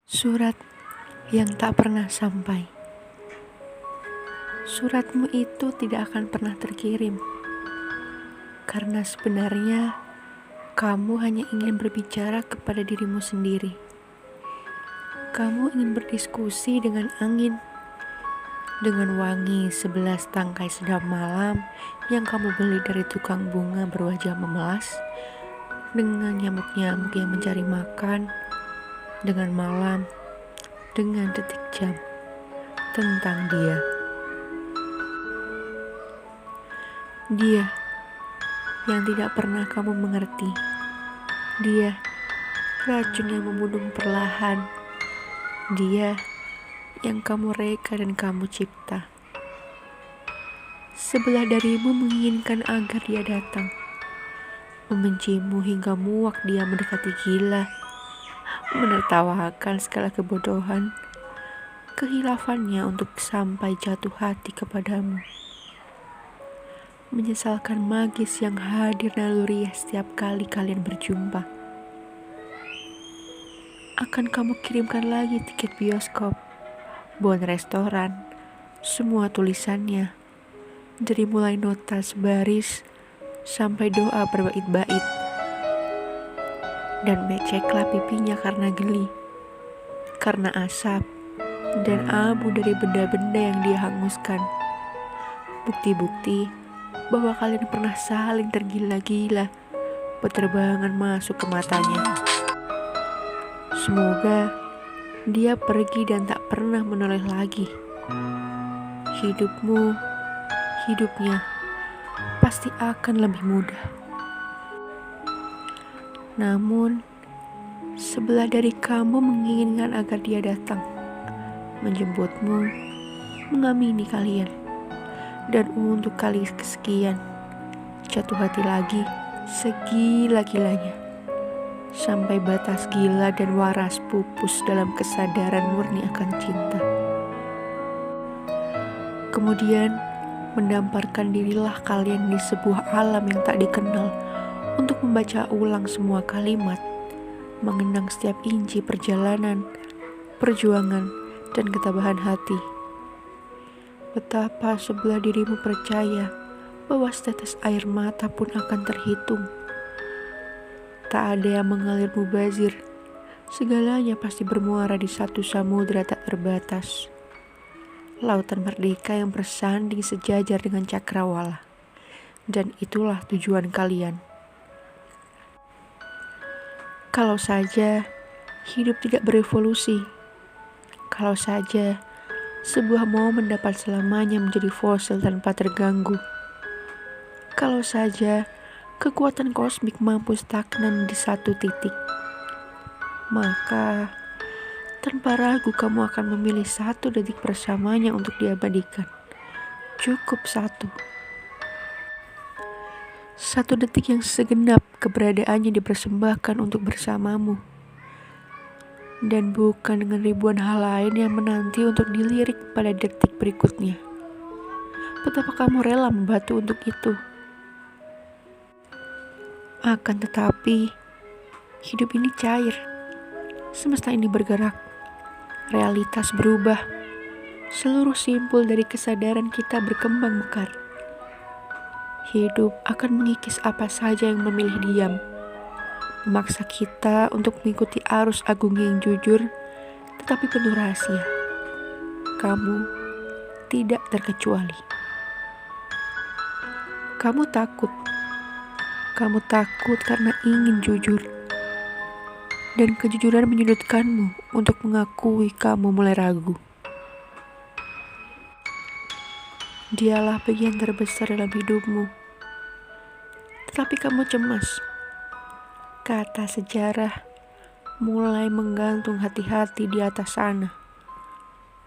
Surat yang tak pernah sampai. Suratmu itu tidak akan pernah terkirim, karena sebenarnya kamu hanya ingin berbicara kepada dirimu sendiri. Kamu ingin berdiskusi dengan angin, dengan wangi 11 tangkai sedap malam yang kamu beli dari tukang bunga berwajah memelas, dengan nyamuk-nyamuk yang mencari makan, dengan malam, dengan detik jam, tentang dia. Dia yang tidak pernah kamu mengerti. Dia, racun yang membunuh perlahan. Dia yang kamu reka dan kamu cipta. Sebelah darimu menginginkan agar dia datang, membencimu hingga muak dia mendekati gila, menertawakan segala kebodohan, kehilafannya untuk sampai jatuh hati kepadamu. Menyesalkan magis yang hadir naluriah setiap kali kalian berjumpa. Akan kamu kirimkan lagi tiket bioskop, bon restoran, semua tulisannya, dari mulai nota sebaris sampai doa berbait-bait. Dan beceklah pipinya karena geli, karena asap dan abu dari benda-benda yang dia hanguskan. Bukti-bukti bahwa kalian pernah saling tergila-gila berterbangan masuk ke matanya. Semoga dia pergi dan tak pernah menoleh lagi. Hidupmu, hidupnya pasti akan lebih mudah. Namun, sebelah dari kamu menginginkan agar dia datang, menjemputmu, mengamini kalian. Dan untuk kali kesekian, jatuh hati lagi segila-gilanya. Sampai batas gila dan waras pupus dalam kesadaran murni akan cinta. Kemudian, mendamparkan dirilah kalian di sebuah alam yang tak dikenal untuk membaca ulang semua kalimat, mengenang setiap inci perjalanan, perjuangan, dan ketabahan hati. Betapa sebelah dirimu percaya bahwa setetes air mata pun akan terhitung. Tak ada yang mengalir mubazir, segalanya pasti bermuara di satu samudera tak terbatas. Lautan merdeka yang bersanding sejajar dengan cakrawala. Dan itulah tujuan kalian. Kalau saja hidup tidak berevolusi, kalau saja sebuah momen dapat selamanya menjadi fosil tanpa terganggu. Kalau saja kekuatan kosmik mampu stagnan di satu titik, maka tanpa ragu kamu akan memilih satu detik bersamanya untuk diabadikan. Cukup satu. Satu detik yang segenap keberadaannya dipersembahkan untuk bersamamu. Dan bukan dengan ribuan hal lain yang menanti untuk dilirik pada detik berikutnya. Betapa kamu rela membatu untuk itu. Akan tetapi, hidup ini cair. Semesta ini bergerak. Realitas berubah. Seluruh simpul dari kesadaran kita berkembang mekar. Hidup akan mengikis apa saja yang memilih diam. Memaksa kita untuk mengikuti arus agungnya yang jujur, tetapi penuh rahasia. Kamu tidak terkecuali. Kamu takut. Kamu takut karena ingin jujur. Dan kejujuran menyudutkanmu untuk mengakui kamu mulai ragu. Dialah bagian terbesar dalam hidupmu. Tetapi kamu cemas. Kata sejarah mulai menggantung hati-hati di atas sana.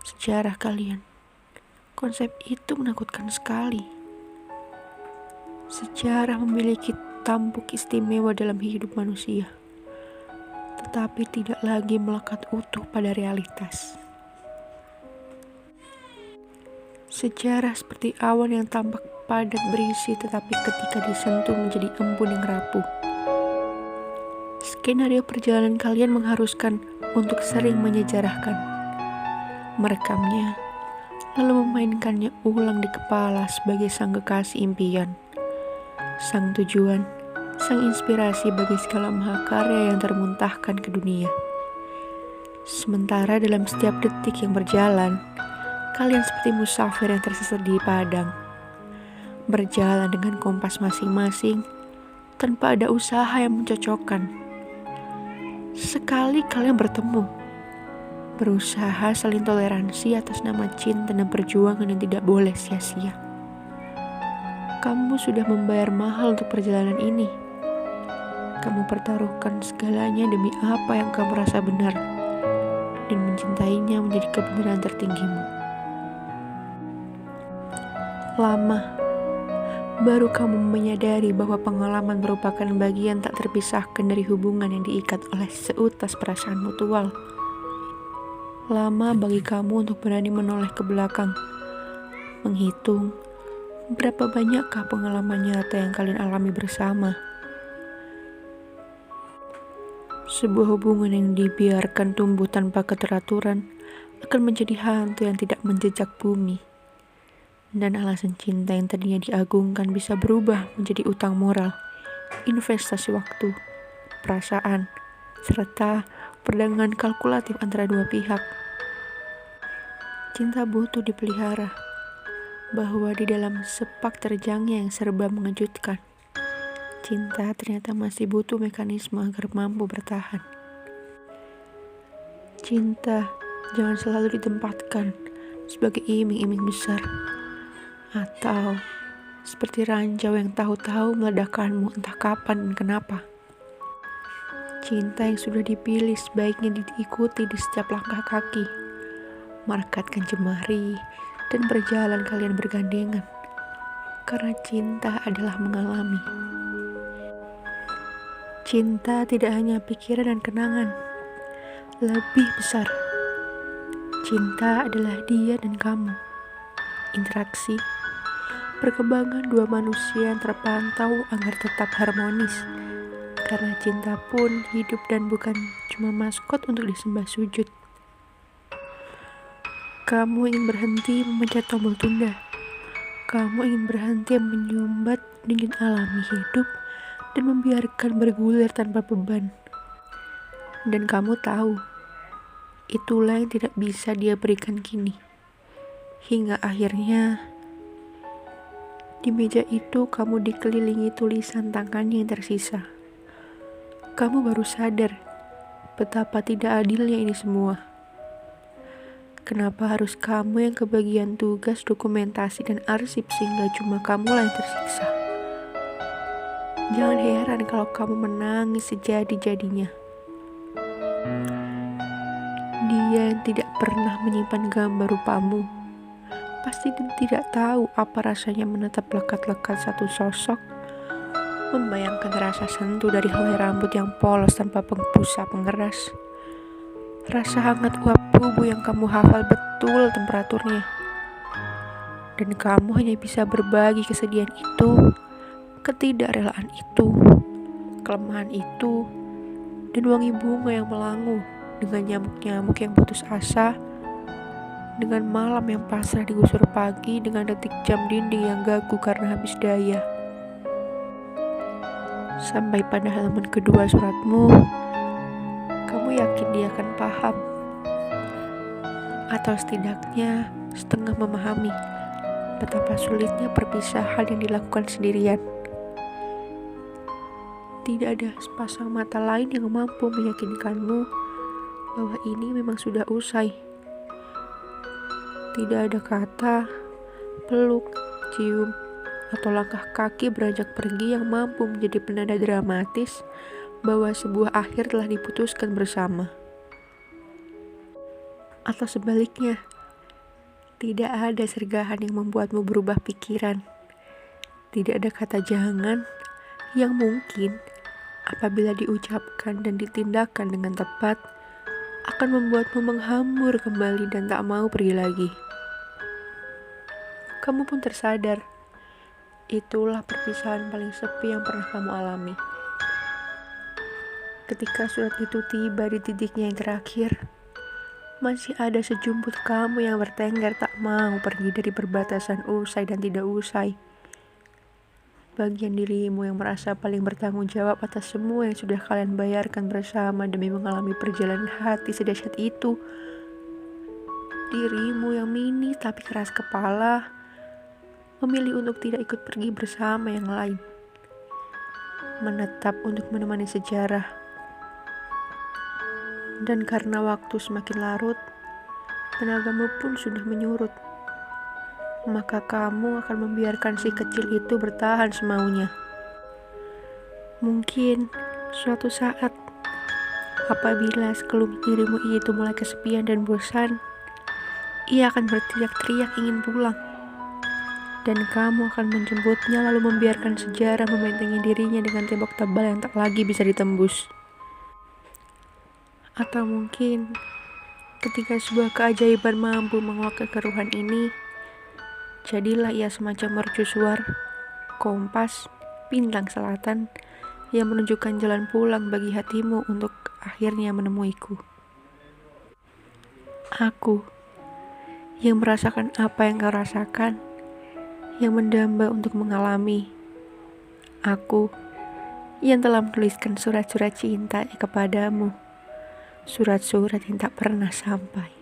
Sejarah kalian. Konsep itu menakutkan sekali. Sejarah memiliki tampuk istimewa dalam hidup manusia, tetapi tidak lagi melekat utuh pada realitas. Sejarah seperti awan yang tampak padat berisi, tetapi ketika disentuh menjadi embun yang rapuh. Skenario perjalanan kalian mengharuskan untuk sering menyejarahkan, merekamnya, lalu memainkannya ulang di kepala sebagai sang kekasih impian, sang tujuan, sang inspirasi bagi segala mahakarya yang termuntahkan ke dunia. Sementara dalam setiap detik yang berjalan, kalian seperti musafir yang tersesat di padang, berjalan dengan kompas masing-masing tanpa ada usaha yang mencocokkan. Sekali kalian bertemu, berusaha saling toleransi atas nama cinta dan perjuangan yang tidak boleh sia-sia. Kamu sudah membayar mahal untuk perjalanan ini. Kamu pertaruhkan segalanya demi apa yang kamu rasa benar, dan mencintainya menjadi kebenaran tertinggimu. Lama, baru kamu menyadari bahwa pengalaman merupakan bagian tak terpisahkan dari hubungan yang diikat oleh seutas perasaan mutual. Lama bagi kamu untuk berani menoleh ke belakang, menghitung berapa banyakkah pengalaman nyata yang kalian alami bersama. Sebuah hubungan yang dibiarkan tumbuh tanpa keteraturan akan menjadi hantu yang tidak menjejak bumi. Dan alasan cinta yang tadinya diagungkan bisa berubah menjadi utang moral, investasi waktu, perasaan, serta perdagangan kalkulatif antara dua pihak. Cinta butuh dipelihara, bahwa di dalam sepak terjangnya yang serba mengejutkan, cinta ternyata masih butuh mekanisme agar mampu bertahan. Cinta jangan selalu ditempatkan sebagai iming-iming besar, atau seperti ranjau yang tahu-tahu meledakkanmu entah kapan dan kenapa. Cinta yang sudah dipilih sebaiknya diikuti di setiap langkah kaki, merekatkan jemari, dan berjalan kalian bergandengan, karena cinta adalah mengalami. Cinta tidak hanya pikiran dan kenangan, lebih besar. Cinta adalah dia dan kamu, interaksi, perkembangan dua manusia yang terpantau agar tetap harmonis, karena cinta pun hidup dan bukan cuma maskot untuk disembah sujud. Kamu ingin berhenti memencet tombol tunda. Kamu ingin berhenti menyumbat dingin alami hidup dan membiarkan bergulir tanpa beban. Dan kamu tahu, itulah yang tidak bisa dia berikan kini. Hingga akhirnya, di meja itu kamu dikelilingi tulisan tangannya yang tersisa. Kamu baru sadar betapa tidak adilnya ini semua. Kenapa harus kamu yang kebagian tugas dokumentasi dan arsip sehingga cuma kamulah yang tersiksa? Jangan heran kalau kamu menangis sejadi-jadinya. Dia yang tidak pernah menyimpan gambar rupamu pasti tidak tahu apa rasanya menatap lekat-lekat satu sosok, membayangkan rasa sentuh dari helai rambut yang polos tanpa busa pengeras, rasa hangat uap tubuh yang kamu hafal betul temperaturnya. Dan kamu hanya bisa berbagi kesedihan itu, ketidakrelaan itu, kelemahan itu, dan wangi bunga yang melangu dengan nyamuk-nyamuk yang putus asa, dengan malam yang pasrah digusur pagi, dengan detik jam dinding yang gagu karena habis daya. Sampai pada halaman kedua suratmu, kamu yakin dia akan paham, atau setidaknya setengah memahami betapa sulitnya perpisahan yang dilakukan sendirian. Tidak ada sepasang mata lain yang mampu meyakinkanmu bahwa ini memang sudah usai. Tidak ada kata, peluk, cium, atau langkah kaki beranjak pergi yang mampu menjadi penanda dramatis bahwa sebuah akhir telah diputuskan bersama. Atau sebaliknya, tidak ada sergahan yang membuatmu berubah pikiran. Tidak ada kata jangan yang mungkin apabila diucapkan dan ditindakkan dengan tepat akan membuatmu menghambur kembali dan tak mau pergi lagi. Kamu pun tersadar, itulah perpisahan paling sepi yang pernah kamu alami. ketika surat itu tiba di titiknya yang terakhir, masih ada sejumput kamu yang bertengger tak mau pergi dari perbatasan usai dan tidak usai. Bagian dirimu yang merasa paling bertanggung jawab atas semua yang sudah kalian bayarkan bersama demi mengalami perjalanan hati sedahsyat itu. Dirimu yang mini tapi keras kepala, memilih untuk tidak ikut pergi bersama yang lain. Menetap untuk menemani sejarah. Dan karena waktu semakin larut, tenagamu pun sudah menyurut. Maka kamu akan membiarkan si kecil itu bertahan semaunya. Mungkin suatu saat, apabila sekelumit dirimu itu mulai kesepian dan bosan, ia akan berteriak-teriak ingin pulang. Dan kamu akan menjemputnya lalu membiarkan sejarah membentengi dirinya dengan tembok tebal yang tak lagi bisa ditembus. Atau mungkin ketika sebuah keajaiban mampu menguak kekeruhan ini, jadilah ia semacam mercusuar, kompas, bintang selatan yang menunjukkan jalan pulang bagi hatimu untuk akhirnya menemuiku. Aku yang merasakan apa yang kau rasakan, yang mendamba untuk mengalami. Aku yang telah menuliskan surat-surat cinta kepadamu, surat-surat yang tak pernah sampai.